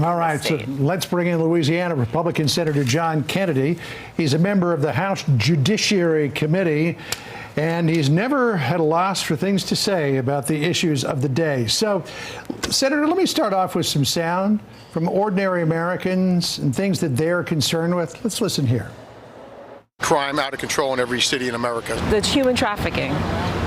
All right, so let's bring in Louisiana Republican Senator John Kennedy. He's a member of the House Judiciary Committee, and he's never had a loss for things to say about the issues of the day. So, Senator, let me start off with some sound from ordinary Americans and things that they're concerned with. Let's listen here. Crime out of control in every city in America. The human trafficking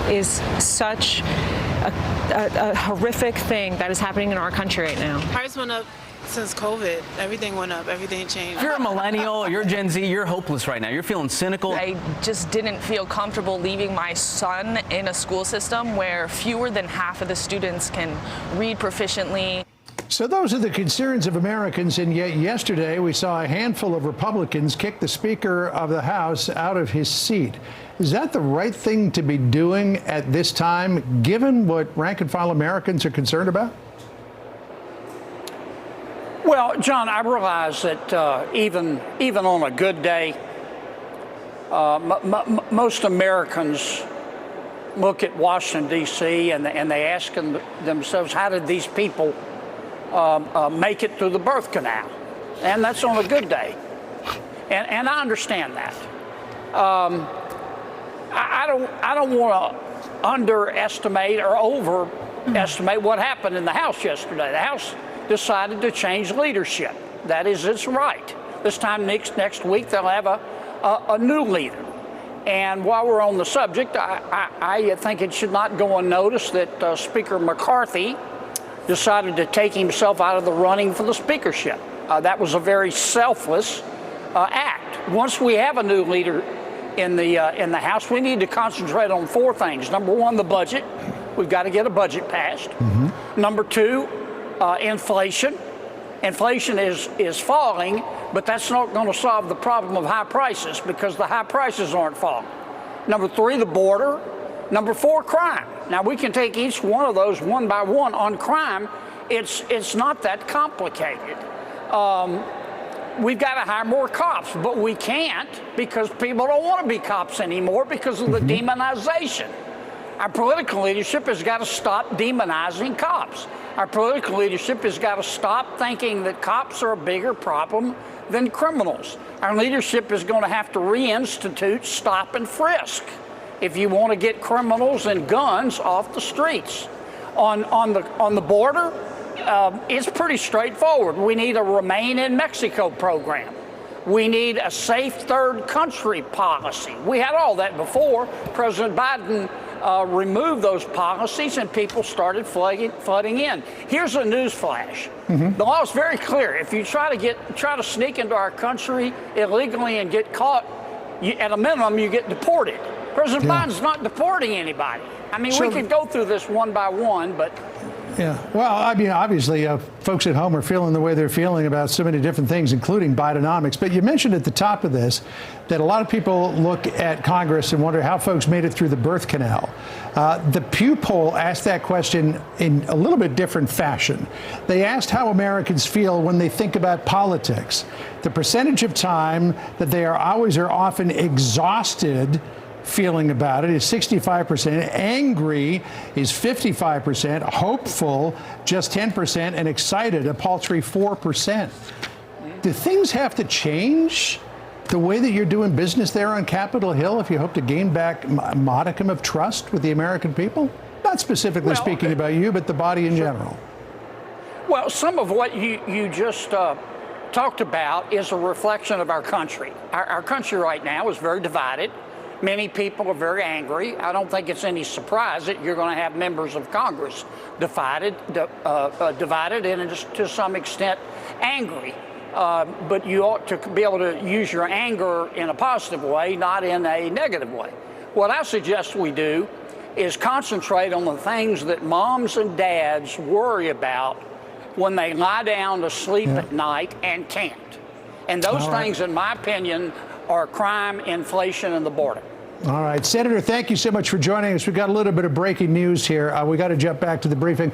is such a horrific thing that is happening in our country right now. Price went up since COVID. Everything went up. Everything changed. If you're a millennial, you're Gen Z, you're hopeless right now. You're feeling cynical. I just didn't feel comfortable leaving my son in a school system where fewer than half of the students can read proficiently. So those are the concerns of Americans, and yet yesterday we saw a handful of Republicans kick the Speaker of the House out of his seat. Is that the right thing to be doing at this time, given what rank-and-file Americans are concerned about? Well, John, I realize that even on a good day, most Americans look at Washington, D.C., and they ask themselves, how did these people make it through the birth canal? And that's on a good day. And I understand that. I don't want to underestimate or overestimate what happened in the House yesterday. The House decided to change leadership. That is its right. This time next week they'll have a new leader. And while we're on the subject, I think it should not go unnoticed that Speaker McCarthy decided to take himself out of the running for the speakership. That was a very selfless act. Once we have a new leader in the House, we need to concentrate on four things. Number one, the budget. We've got to get a budget passed. Number two, inflation. Inflation is falling, but that's not going to solve the problem of high prices because the high prices aren't falling. Number three, the border. Number four, crime. Now, we can take each one of those one by one. On crime, it's not that complicated. We've got to hire more cops, but we can't because people don't want to be cops anymore because of the demonization. Our political leadership has got to stop demonizing cops. Our political leadership has got to stop thinking that cops are a bigger problem than criminals. Our leadership is going to have to reinstitute stop and frisk if you want to get criminals and guns off the streets. On the border, it's pretty straightforward. We need a Remain in Mexico program. We need a safe third country policy. We had all that before. President Biden removed those policies and people started flooding in. Here's a news flash. The law is very clear. If you try to sneak into our country illegally and get caught, at a minimum, you get deported. President Biden's not deporting anybody. I mean, we could go through this one by one, but... Yeah, well, I mean, obviously, folks at home are feeling the way they're feeling about so many different things, including Bidenomics. But you mentioned at the top of this that a lot of people look at Congress and wonder how folks made it through the birth canal. The Pew poll asked that question in a little bit different fashion. They asked how Americans feel when they think about politics. The percentage of time that they are always or often exhausted feeling about it is 65%, angry is 55%, hopeful just 10%, and excited a paltry 4%. Do things have to change the way that you're doing business there on Capitol Hill if you hope to gain back a modicum of trust with the American people? Not specifically speaking about you, but the body in general. Well, some of what you just talked about is a reflection of our country. Our country right now is very divided. Many people are very angry. I don't think it's any surprise that you're going to have members of Congress divided and to some extent angry. But you ought to be able to use your anger in a positive way, not in a negative way. What I suggest we do is concentrate on the things that moms and dads worry about when they lie down to sleep at night and can't. And those things, in my opinion, are crime, inflation, and the border. All right, Senator, thank you so much for joining us. We've got a little bit of breaking news here. We got to jump back to the briefing.